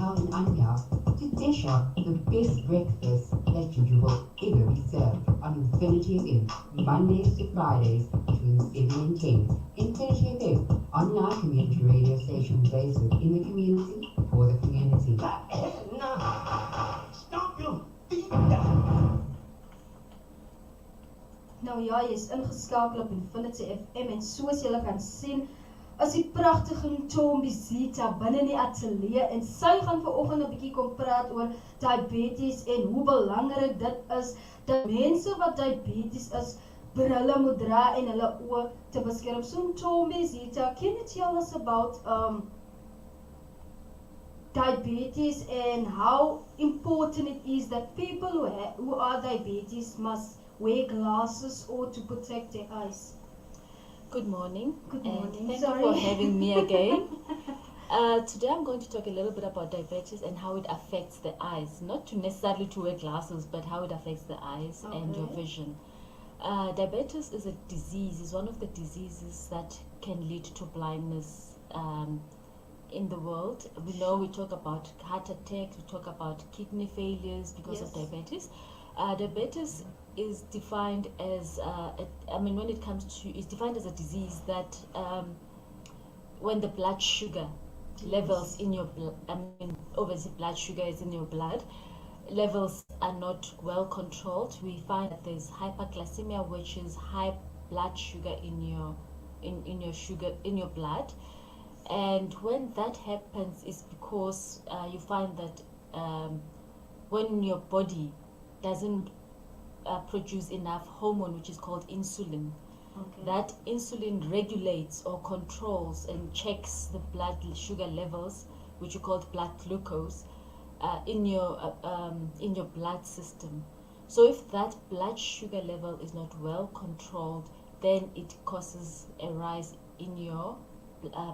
Raquel and Anja to dish up the best breakfast that you will ever be served on Infinity FM, Mondays to Fridays between 7 and 10. Infinity FM, online community radio station based within the community for the community. Stop your feet! Nou ja, jy is ingeskakel op Infinity FM en soos julle kan sien, is die pragtige Tombi Zeetha binne in die ateljee en sy gaan vanoggend 'n bietjie kom praat oor diabetes en hoe belangrik dit is dat mense wat diabetes is, brille moet dra en hulle oë te beskerm. So Tombi Zeetha, can you tell us about diabetes and how important it is that people who are diabetes must wear glasses or to protect their eyes? Good morning. Good morning. Thank you for having me again. Today I'm going to talk a little bit about diabetes and how it affects the eyes. Not to necessarily to wear glasses, but how it affects the eyes and your vision. Diabetes is a disease, is one of the diseases that can lead to blindness in the world. We know we talk about heart attacks, we talk about kidney failures because of diabetes. Diabetes is defined as, when it comes to, it's defined as a disease that when the blood sugar levels in your blood, obviously blood sugar is in your blood, levels are not well controlled. We find that there's hyperglycemia, which is high blood sugar in your blood. And when that happens is because you find that when your body doesn't produce enough hormone, which is called insulin. That insulin regulates or controls and checks the blood sugar levels, which you call blood glucose, in your blood system. So if that blood sugar level is not well controlled, then it causes a rise in your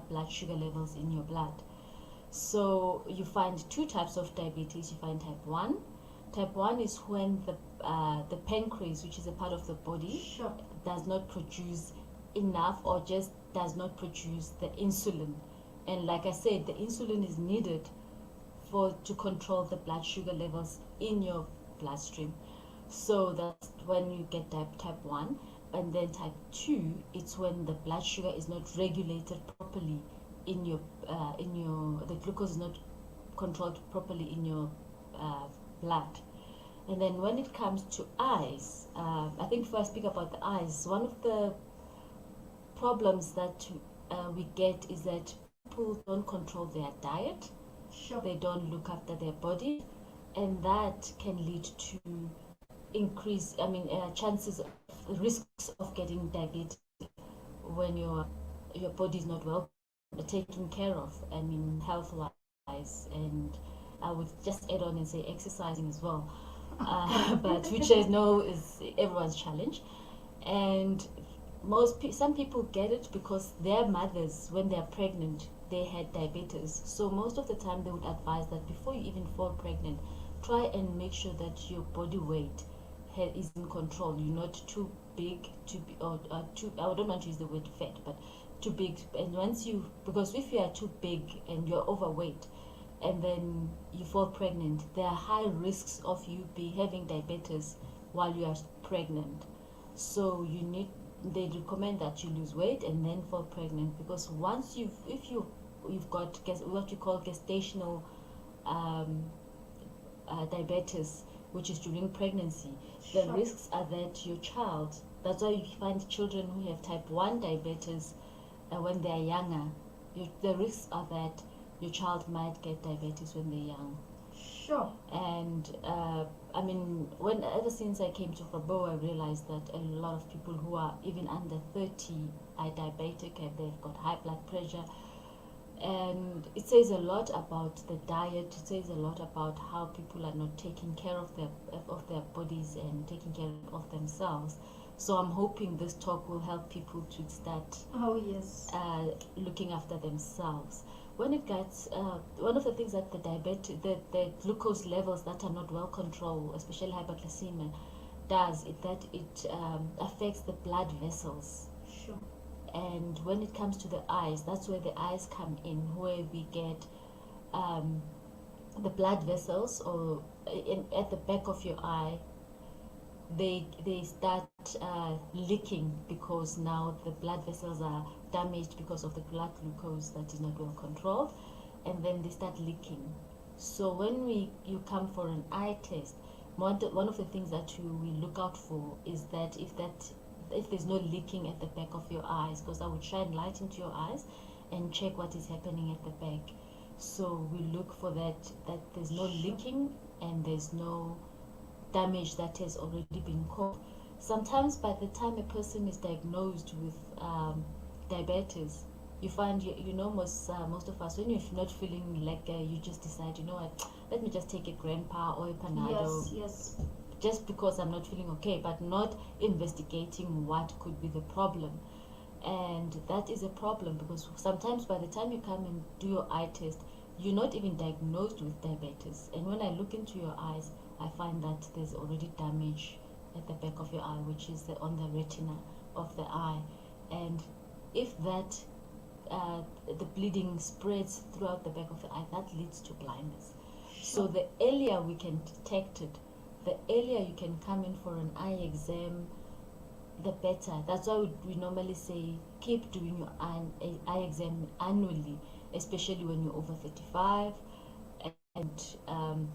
blood sugar levels in your blood. So you find two types of diabetes. You find type 1. Type 1 is when the pancreas, which is a part of the body, does not produce enough or just does not produce the insulin. And like I said, the insulin is needed to control the blood sugar levels in your bloodstream. So that's when you get type 1. And then type 2, it's when the blood sugar is not regulated properly in your the glucose is not controlled properly in your blood. And then when it comes to eyes, I think if I speak about the eyes, one of the problems that we get is that people don't control their diet. They don't look after their body, and that can lead to increase, chances of risks of getting diabetes when your body is not well taken care of, health-wise. And I would just add on and say exercising as well, but which I know is everyone's challenge. And some people get it because their mothers, when they're pregnant, they had diabetes. So most of the time they would advise that before you even fall pregnant, try and make sure that your body weight is in control. You're not too big, I don't want to use the word fat, but too big. And because if you are too big and you're overweight and then you fall pregnant, there are high risks of you having diabetes while you are pregnant. So they recommend that you lose weight and then fall pregnant, because once if you've got what you call gestational diabetes, which is during pregnancy, the risks are that your child, that's why you find children who have type 1 diabetes when they are younger, the risks are that your child might get diabetes when they're young. And ever since I came to Fabo, I realized that a lot of people who are even under 30 are diabetic and they've got high blood pressure. And it says a lot about the diet. It says a lot about how people are not taking care of their bodies and taking care of themselves. So I'm hoping this talk will help people to start looking after themselves. When it gets one of the things that the glucose levels that are not well controlled, especially hyperglycemia, does is that it affects the blood vessels. And when it comes to the eyes, that's where the eyes come in, where we get the blood vessels or at the back of your eye, they start leaking because now the blood vessels are damaged because of the blood glucose that is not well controlled, and then they start leaking. So when you come for an eye test, one of the things that we look out for is that if there's no leaking at the back of your eyes, because I would shine light into your eyes and check what is happening at the back. So we look for that there's no leaking and there's no damage that has already been caused. Sometimes by the time a person is diagnosed with diabetes, you find most of us, when you're not feeling like you just decide, you know what, let me just take a grandpa or a Panado. Yes. Just because I'm not feeling okay, but not investigating what could be the problem. And that is a problem, because sometimes by the time you come and do your eye test, you're not even diagnosed with diabetes. And when I look into your eyes, I find that there's already damage at the back of your eye, which is on the retina of the eye. And if that the bleeding spreads throughout the back of the eye, that leads to blindness. So the earlier we can detect it, the earlier you can come in for an eye exam, the better. That's why we normally say keep doing your eye exam annually, especially when you're over 35. And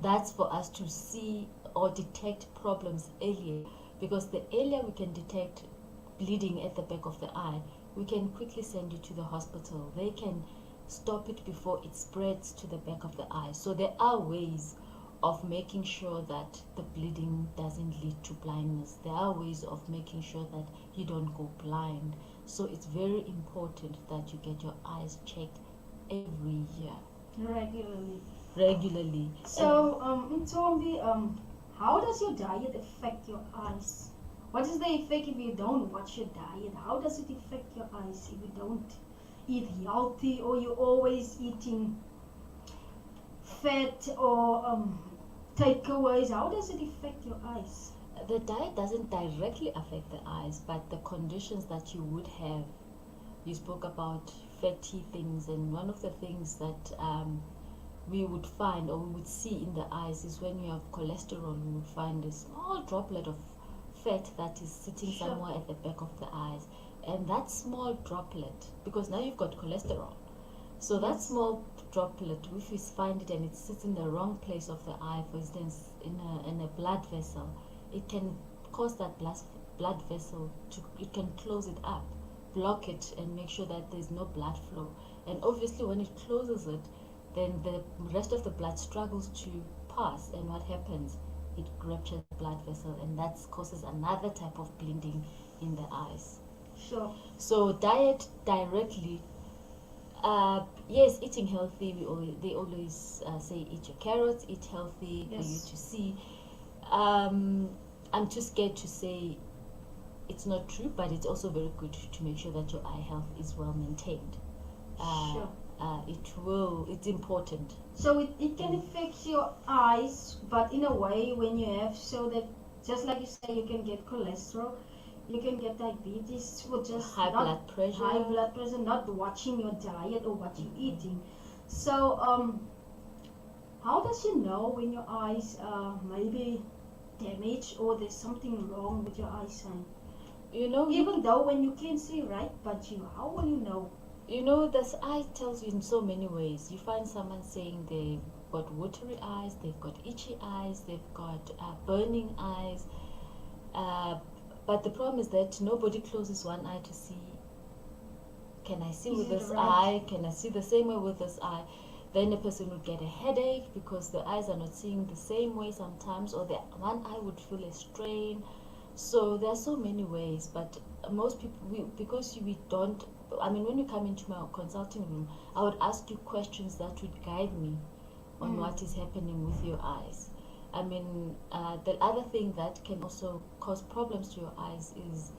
that's for us to see or detect problems earlier, because the earlier we can detect bleeding at the back of the eye, we can quickly send you to the hospital. They can stop it before it spreads to the back of the eye. So there are ways of making sure that the bleeding doesn't lead to blindness. There are ways of making sure that you don't go blind. So it's very important that you get your eyes checked every year. Regularly. So, Ntombi, how does your diet affect your eyes? What is the effect if you don't watch your diet? How does it affect your eyes if you don't eat healthy, or you're always eating fat or takeaways? How does it affect your eyes? The diet doesn't directly affect the eyes, but the conditions that you would have. You spoke about fatty things, and one of the things that we would find or we would see in the eyes is when you have cholesterol, we would find a small droplet of fat that is sitting somewhere at the back of the eyes. And that small droplet, because now you've got cholesterol, so that small droplet, if you find it and it sits in the wrong place of the eye, for instance in a blood vessel, it can cause that blood vessel it can close it up, block it, and make sure that there's no blood flow. And obviously when it closes it, then the rest of the blood struggles to pass, and what happens, it ruptures the blood vessel, and that causes another type of bleeding in the eyes. Sure. So diet directly, yes, eating healthy, they always say eat your carrots, eat healthy, for you to see. I'm too scared to say it's not true, but it's also very good to make sure that your eye health is well maintained. Sure. It's important. So it can affect your eyes, but in a way when you have, so that just like you say, you can get cholesterol, you can get diabetes for just high blood pressure, not watching your diet or what you're eating. So how does you know when your eyes are maybe damaged or there's something wrong with your eyesight? Even though when you can see right, but how will you know? This eye tells you in so many ways. You find someone saying they've got watery eyes, they've got itchy eyes, they've got burning eyes. But the problem is that nobody closes one eye to see, can I see with this eye? Can I see the same way with this eye? Then a person would get a headache because the eyes are not seeing the same way sometimes, or the one eye would feel a strain. So there are so many ways, but most people, because we don't, when you come into my consulting room, I would ask you questions that would guide me on what is happening with your eyes. The other thing that can also cause problems to your eyes is,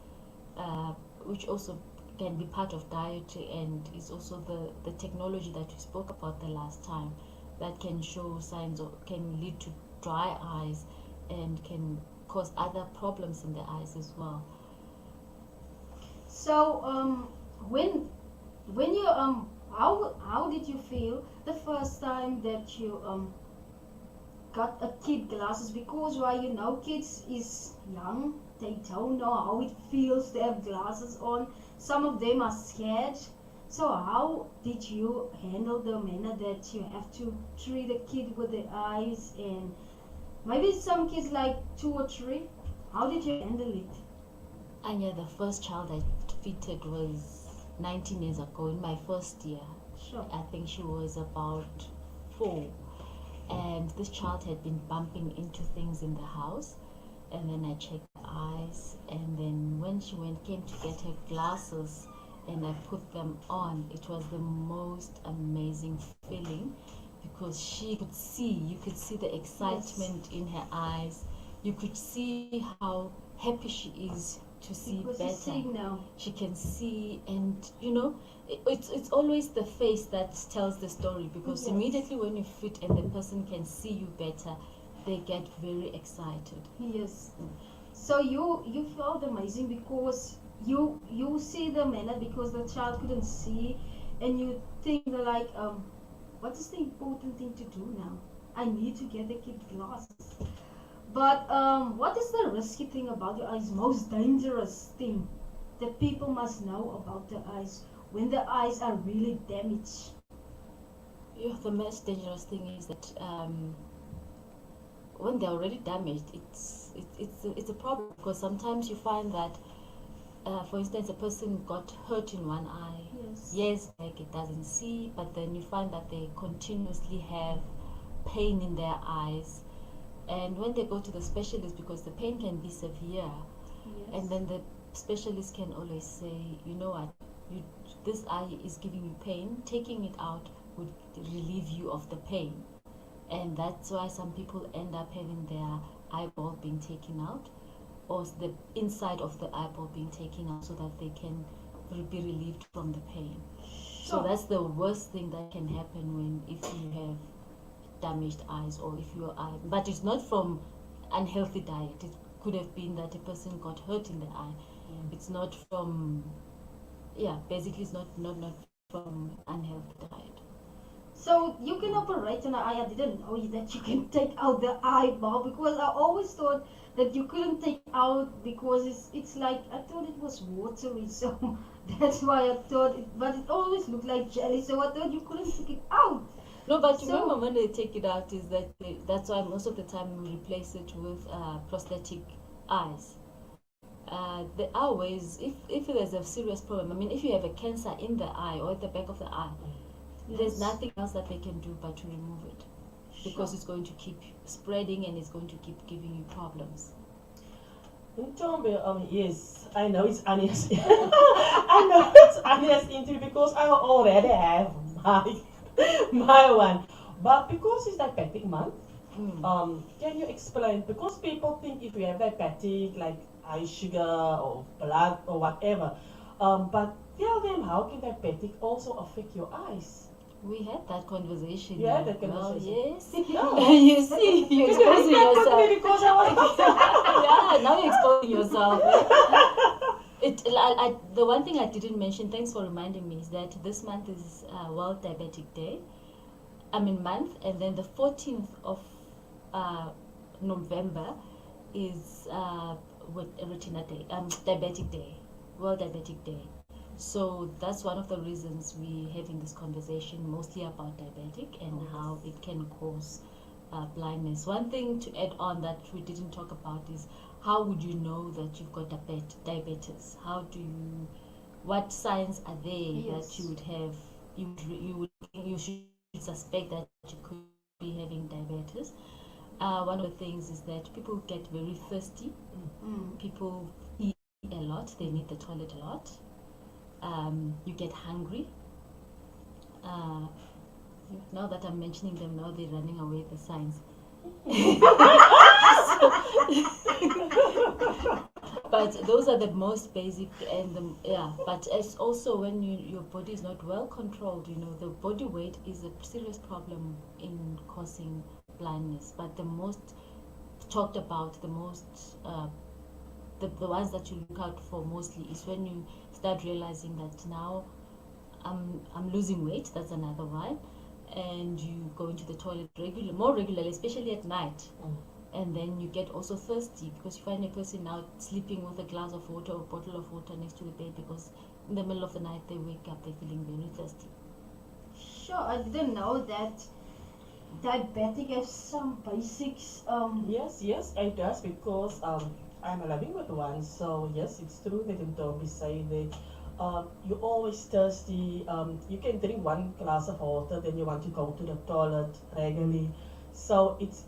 which also can be part of diet, and is also the technology that we spoke about the last time, that can show signs or can lead to dry eyes and can cause other problems in the eyes as well. So when you how did you feel the first time that you got a kid glasses? Because why, you know, kids is young, they don't know how it feels to have glasses on. Some of them are scared. So how did you handle the manner that you have to treat a kid with the eyes, and maybe some kids like 2 or 3? How did you handle it? Anja, the first child I fitted was 19 years ago in my first year. Sure. I think she was about 4. And this child had been bumping into things in the house. And then I checked her eyes. And then when she came to get her glasses and I put them on, it was the most amazing feeling, because she could see, you could see the excitement in her eyes. You could see how happy she is to see Because better. you're seeing now. She can see, and you know, it's always the face that tells the story, because Yes. immediately when you fit and the person can see you better, they get very excited. Yes. So you felt amazing because you see the manner, because the child couldn't see, and you think like, what is the important thing to do now? I need to get the kid glasses. But what is the risky thing about your eyes? Most dangerous thing that people must know about the eyes when the eyes are really damaged? Yeah, the most dangerous thing is that when they're already damaged, it's a problem, because sometimes you find that, for instance, a person got hurt in one eye. Yes, like it doesn't see, but then you find that they continuously have pain in their eyes, and when they go to the specialist, because the pain can be severe, and then the specialist can always say, you know what, this eye is giving you pain, taking it out would relieve you of the pain. And that's why some people end up having their eyeball being taken out, or the inside of the eyeball being taken out, so that they can be relieved from the pain. So that's the worst thing that can happen if you have damaged eyes, or if your eye, but it's not from unhealthy diet. It could have been that a person got hurt in the eye. It's not from, basically it's not from unhealthy diet. So you can operate on an eye. I didn't know that you can take out the eyeball, because I always thought that you couldn't take out, because it's like, I thought it was watery, so that's why I thought it, but it always looked like jelly, so I thought you couldn't take it out. No, but So- remember, when they take it out, is that that's why most of the time we replace it with prosthetic eyes. There are ways, if there's a serious problem, I mean, if you have a cancer in the eye or at the back of the eye, there's nothing else that they can do but to remove it, because it's going to keep spreading and it's going to keep giving you problems. Yes, I know it's Anya's. I know it's Anya's interview, because I already have my one. But because it's diabetic month, can you explain? Because people think if you have diabetic, like high sugar or blood or whatever, but tell them, how can diabetic also affect your eyes? We had that conversation. You had that Well, conversation? yes. No. You see, you're exposing yourself. Because I was Yeah, now you're exposing yourself. The one thing I didn't mention, thanks for reminding me, is that this month is World Diabetic Day. Month, and then the 14th of November is with Retina Day, Diabetic Day, World Diabetic Day. So that's one of the reasons we're having this conversation, mostly about diabetic and how it can cause blindness. One thing to add on that we didn't talk about is, how would you know that you've got diabetes? What signs are there that you would have? You should suspect that you could be having diabetes. One of the things is that people get very thirsty. People eat a lot. They need the toilet a lot. You get hungry. Now that I'm mentioning them, now they're running away, the signs. But those are the most basic, and but it's also when your body is not well controlled, the body weight is a serious problem in causing blindness. But the most talked about, the ones that you look out for mostly, is when you start realizing that now I'm losing weight. That's another one. And you go into the toilet more regularly, especially at night. And then you get also thirsty because you find a person now sleeping with a glass of water or bottle of water next to the bed because in the middle of the night they wake up, they're feeling very thirsty. Sure, I didn't know that diabetic has some basics. Yes, it does because I'm living with one, so yes, it's true that in Toby say that you're always thirsty. You can drink one glass of water, then you want to go to the toilet regularly. So it's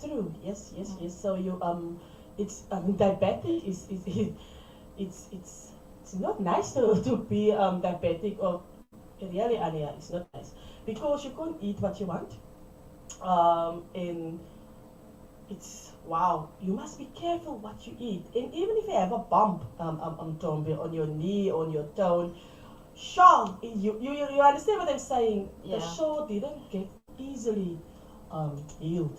true. Yes. So you it's diabetic it's not nice to be diabetic or really, Anja, it's not nice because you can't eat what you want. And it's wow, you must be careful what you eat. And even if you have a bump Tombi, on your knee, on your toe, sure, you understand what I'm saying? Yeah. The sore didn't get easily healed.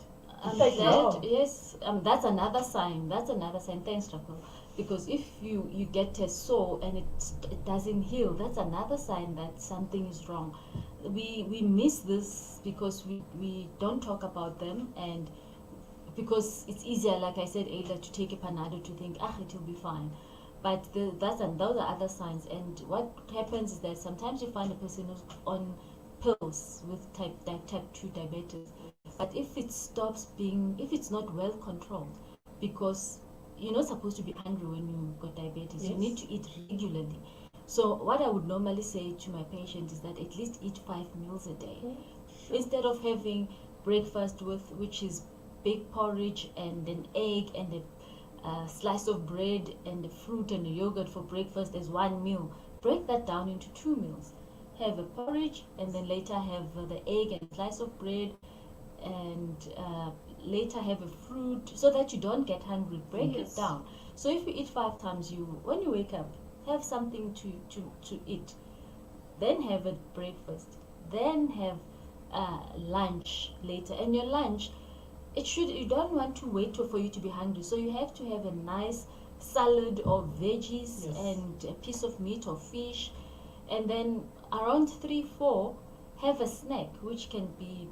Yes, that's another sign. Thanks, Raquel. Because if you get a sore and it doesn't heal, that's another sign that something is wrong. We miss this because we don't talk about them, and because it's easier, like I said earlier, to take a Panado to think, it will be fine. But those are other signs. And what happens is that sometimes you find a person who's on pills with type 2 diabetes. But if it's not well controlled, because you're not supposed to be hungry when you got diabetes, Yes. You need to eat regularly. So what I would normally say to my patients is that at least eat 5 meals a day. Sure. Instead of having breakfast which is big porridge and an egg and a slice of bread and a fruit and a yogurt for breakfast as one meal, break that down into 2 meals. Have a porridge and then later have the egg and a slice of bread, and later have a fruit, so that you don't get hungry. Break Yes. it down. So if you eat 5 times, when you wake up, have something to eat, then have a breakfast, then have lunch later. And your lunch, you don't want to wait for you to be hungry, so you have to have a nice salad or veggies. Yes. And a piece of meat or fish, and then around 3-4 have a snack, which can be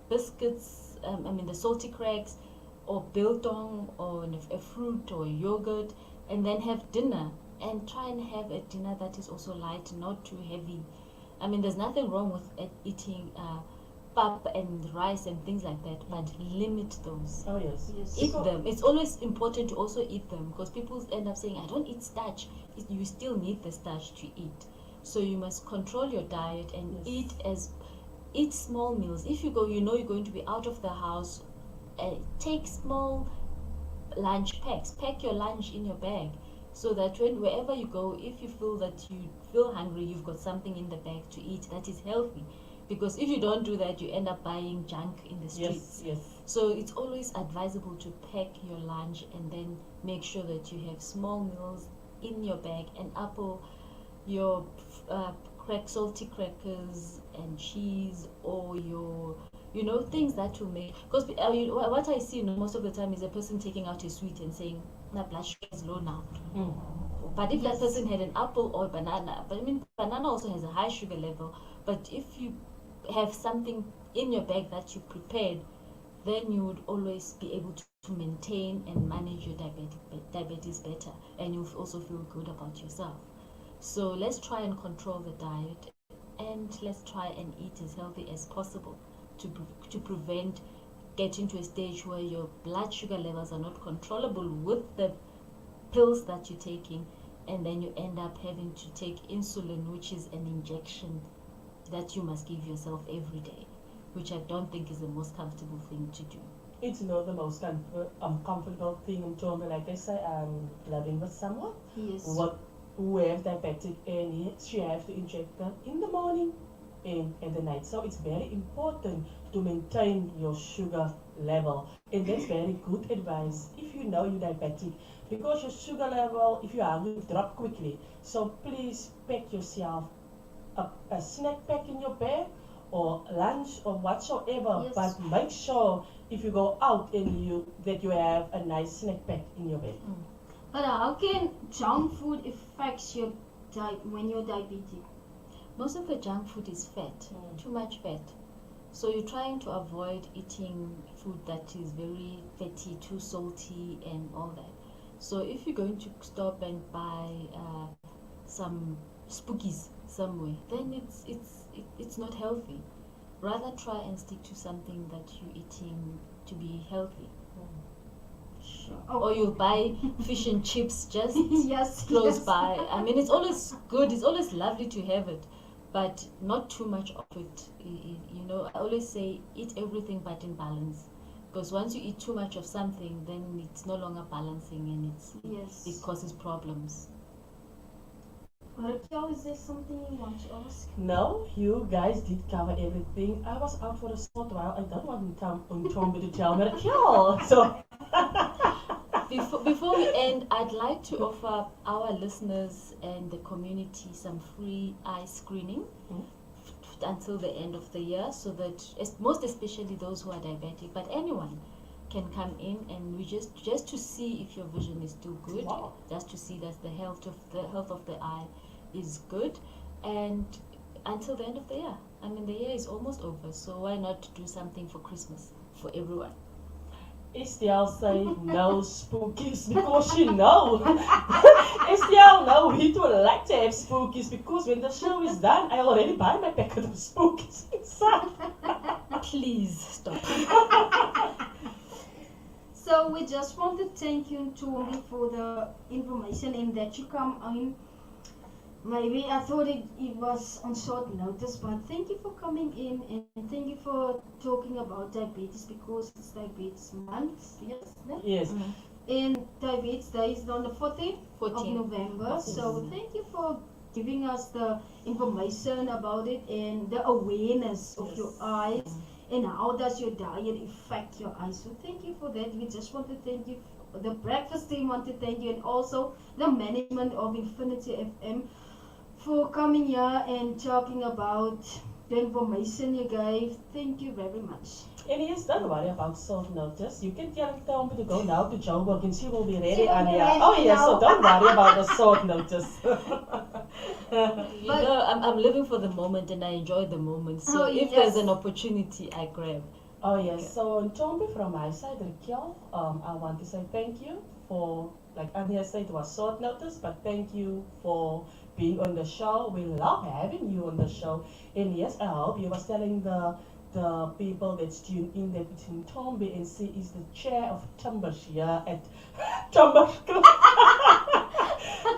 biscuits, the salty cracks, or biltong, or a fruit or yogurt, and then have dinner. And try and have a dinner that is also light, not too heavy. There's nothing wrong with eating pap and rice and things like that, but limit those. Oh yes. Yes. Eat them. It's always important to also eat them, because people end up saying, I don't eat starch. You still need the starch to eat. So you must control your diet and Yes. eat small meals. If you're going to be out of the house, take small lunch packs. Pack your lunch in your bag, so that wherever you go, if you feel that you feel hungry, you've got something in the bag to eat that is healthy. Because if you don't do that, you end up buying junk in the streets. Yes. So it's always advisable to pack your lunch and then make sure that you have small meals in your bag, an apple, your salty crackers and cheese, or your things that will make, because what I see most of the time is a person taking out a sweet and saying my blood sugar is low now. But if that person had an apple or banana, but banana also has a high sugar level, but if you have something in your bag that you prepared, then you would always be able to maintain and manage your diabetes better, and you'll also feel good about yourself. So let's try and control the diet, and let's try and eat as healthy as possible to prevent getting to a stage where your blood sugar levels are not controllable with the pills that you're taking, and then you end up having to take insulin, which is an injection that you must give yourself every day, which I don't think is the most comfortable thing to do. It's not the most comfortable thing in terms, like I say, I'm living with someone Yes. who have diabetic, and she has to inject them in the morning and in the night. So it's very important to maintain your sugar level, and that's very good advice if you know you're diabetic, because your sugar level, if you are hungry, drop quickly. So please pack yourself a snack pack in your bag or lunch or whatsoever, Yes. but make sure if you go out and that you have a nice snack pack in your bag. But how can junk food affect your when you're diabetic? most of the junk food is fat, too much fat. So you're trying to avoid eating food that is very fatty, too salty, and all that. So if you're going to stop and buy some spookies somewhere, then it's not healthy. Rather try and stick to something that you're eating to be healthy. Or you'll buy fish and chips just Yes, close yes. by. I mean, it's always good. It's always lovely to have it, but not too much of it. You know, I always say eat everything but in balance, because once you eat too much of something, then it's no longer balancing, and Yes. it causes problems. Raquel, is there something you want to ask? No, you guys did cover everything. I was out for a short while. I don't want Tommy to tell me to kill. So Before we end, I'd like to offer our listeners and the community some free eye screening until the end of the year, so that most especially those who are diabetic, but anyone can come in, and we just to see if your vision is still good, Wow. just to see that the health of the eye is good, and until the end of the year. I mean, the year is almost over, so why not do something for Christmas for everyone? Estelle say no spookies because you know. Estelle know we don't like to have spookies because when the show is done, I already buy my packet of spookies inside. Please stop. So we just want to thank you, Tommy, for the information and that you come in. Maybe I thought it was on short notice, but thank you for coming in and thank you for talking about diabetes, because it's diabetes month. Yes, no? Yes. And Diabetes Day is on the 14th of 14. November. So thank you for giving us the information about it and the awareness of your eyes and how does your diet affect your eyes. So thank you for that. We just want to thank you. The breakfast team want to thank you, and also the management of Infinity FM for coming here and talking about the information you gave. Thank you very much. And yes, don't worry about short notice. You can tell Tommy to go now to Joburg and she will be ready, She will be Anja. ready Oh yes, so now. don't worry about the short notice. You know, I'm living for the moment and I enjoy the moment. So Oh, if yes. there's an opportunity, I grab. Oh yes, so Tommy, from my side, Raquel, I want to say thank you for, like Anja said, it was short notice, but thank you for being on the show. We love having you on the show. And yes, I hope you was telling the people that tune in that between Tomby and C is the chair of Timbers here at Timbers Club.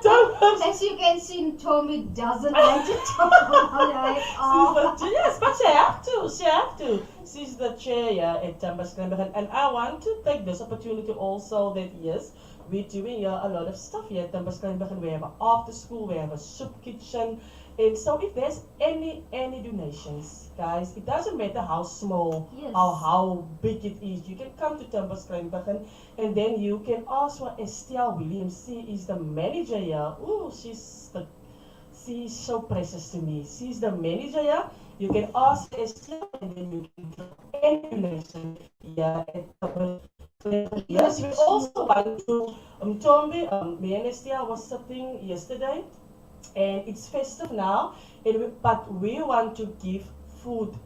Timbers. As you can see, Tommy doesn't like to talk about it. Oh. Yes, but she have to. She's the chair here at Timbers Club. And I want to take this opportunity also that yes, we're doing here a lot of stuff here at Timbers Club. We have an after school, we have a soup kitchen. And so if there's any donations, guys, it doesn't matter how small Yes. or how big it is, you can come to Timbers Kleinbakken and then you can ask for Estelle Williams. She is the manager here. Ooh, she's so precious to me. She's the manager here. You can ask Estelle and then you can do any donation here at Timbers Kleinbakken. Yes, we also want to, Tommy, me and Estelle was sitting yesterday. And it's festive now, but we want to give food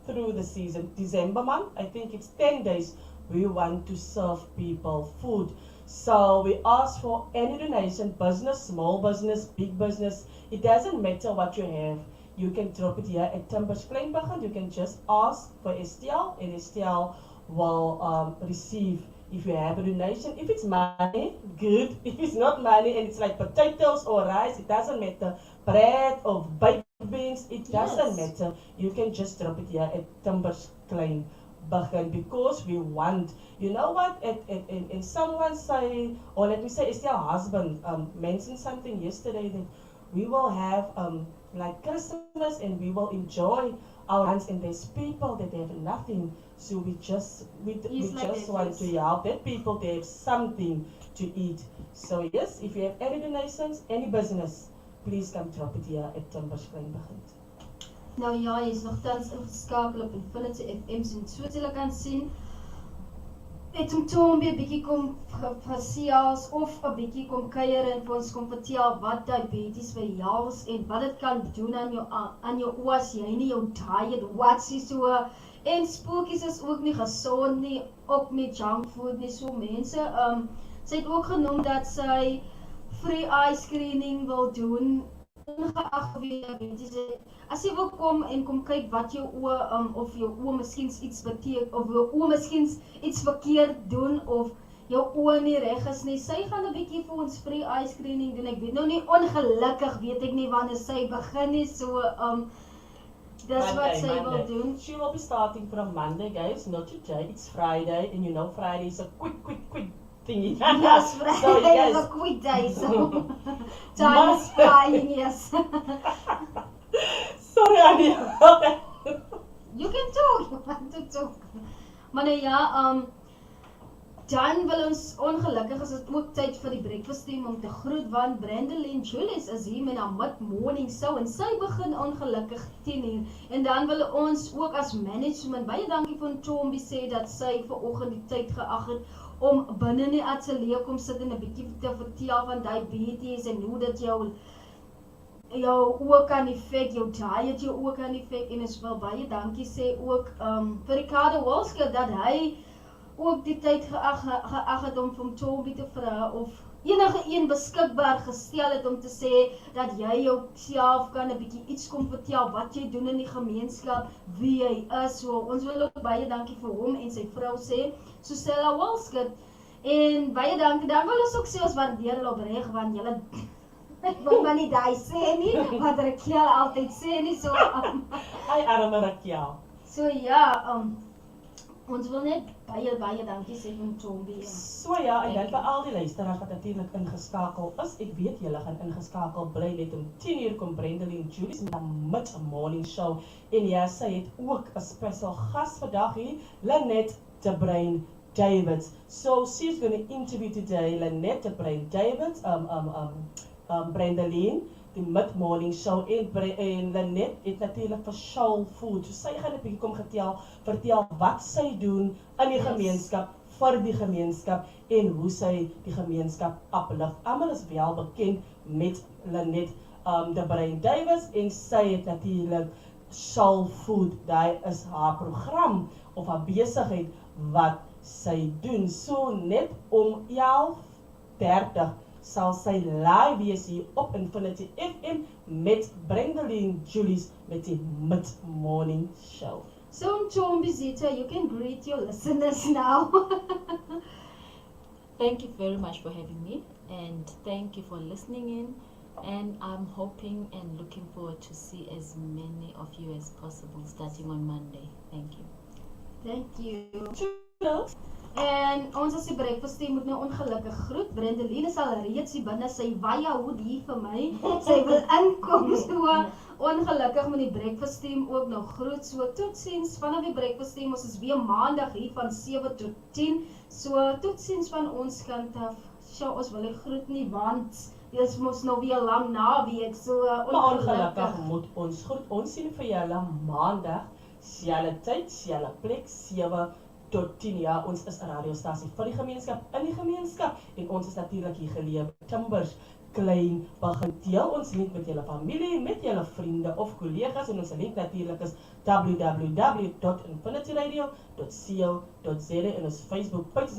through the season. December month, I think it's 10 days, we want to serve people food. So we ask for any donation, business, small business, big business. It doesn't matter what you have. You can drop it here at Timbers Kleinbakken. You can just ask for Estelle, and Estelle will receive. If you have a donation, if it's money, good. If it's not money and it's like potatoes or rice, it doesn't matter. Bread or baked beans, it doesn't matter. You can just drop it here at Timbers Kleinbakken because we want, you know what, and someone say, or let me say, it's your husband mentioned something yesterday that we will have like Christmas and we will enjoy our hands, and there's people that have nothing. So we just want to help that people to have something to eat. So yes, if you have any donations, any business, please come drop it here at Timbers Kleinbakken. Nou ja, jy is nog tans ingeskakel op Infinity FM, en soos julle kan sien, het om Tombe 'n bietjie kom gesels of 'n bietjie kom kuier en vir ons kom vertel wat diabetes behels en wat dit kan doen aan jou oë as jy nie jou diet watsie so. En spookies is ook nie gesond nie, ook nie junk food nie, so mense. Sy het ook genoem dat sy free eye screening wil doen, ongeag wie diabetes het. As jy wil kom en kom kyk wat jou oë, of jou oë miskien iets beteken, of jou oë miskien iets verkeerd doen, of jou oë nie reg is nie, sy gaan 'n bietjie vir ons free eye screening doen. Ek weet nou nie, ongelukkig weet ek nie wanneer sy begin nie, so dis wat sy wil doen. She will be starting from Monday, guys, not today. It's Friday, and you know Friday is a quick thingy. Yes, Friday is a quick day, so time is flying, yes. Sorry, Anja. You can talk, you want to talk. Maar nou ja, dan wil ons, ongelukkig is dit ook tyd vir die breakfast team om te groet, want Brandon Julius is hier met haar mid-morning show en sy begin ongelukkig 10:00. En dan wil ons ook as management, baie dankie vir Tombi sê dat sy vanoggend die tyd geag het om binne in die ateljee kom sit en 'n bietjie te vertel van diabetes en hoe dit jou oë kan effek, jou diet jou oë kan effek. En ons wil baie dankie sê ook vir Ricardo Walske dat hy ook die tyd geag het om van Tombi te vra of enige een beskikbaar gestel het om te sê dat jy jouself kan 'n bietjie iets kom vertel wat jy doen in die gemeenskap, wie jy is. So ons wil ook baie dankie vir hom en sy vrou sê, Susella Walskut. En baie dankie, dan wil ons ook sê ons waardeer hulle opreg, want julle ek wil maar nie daai sê nie, wat Raquel altyd sê nie, so Hi arme Raquel. So ja, ons wil net baie dankie sê van Tombi. So ja, en dan vir al die luisteraars wat natuurlik ingeskakel is. Ek weet julle gaan ingeskakel bly, net om 10:00 kom Brandon Julius met 'n mid-morning show. En ja, sy het ook 'n special gas vandag hier, Lynette de Bruin Davids. So she's going to interview today Lynette de Bruin Davids, Brandon, die mid-morning show, en Lynette het natuurlik vir Soul Food. So sy gaan 'n bietjie kom vertel wat sy doen in die gemeenskap, vir die gemeenskap en hoe sy die gemeenskap uplift. Almal is wel bekend met Lynette de Bruin Davids en sy het natuurlik Soul Food. Daai is haar program of haar besigheid wat sy doen. So net om 11:30 sal sy live wees hier op Infinity FM met Brandon Julius met die mid-morning show. So Tombi, Zeetha, you can greet your listeners now. Thank you very much for having me, and thank you for listening in. And I'm hoping and looking forward to see as many of you as possible starting on Monday. Thank you. Thank you. En ons as die breakfast team moet nou ongelukkig groet. Brendeline is al reeds hier binne, sy waai hoed hier vir my. Sy wil inkom, so ongelukkig met die breakfast team ook nog groet. So totsiens vanaf die breakfast team, ons is weer maandag hier van 7 tot 10. So totsiens van ons kant af. Sjoe, ons wil nie groet nie, want dit is mos nou weer lang naweek, so ongelukkig moet ons groet. Ons sien vir julle maandag, selfde tyd, selfde plek, 7 tot 10 jaar. Ons is 'n radiostasie vir die gemeenskap, in die gemeenskap, en ons is natuurlik hier geleë by Timbers Klein. Begin deel ons link met julle familie, met julle vriende of kollegas, en ons link natuurlik is www.infinityradio.co.za en ons Facebook page is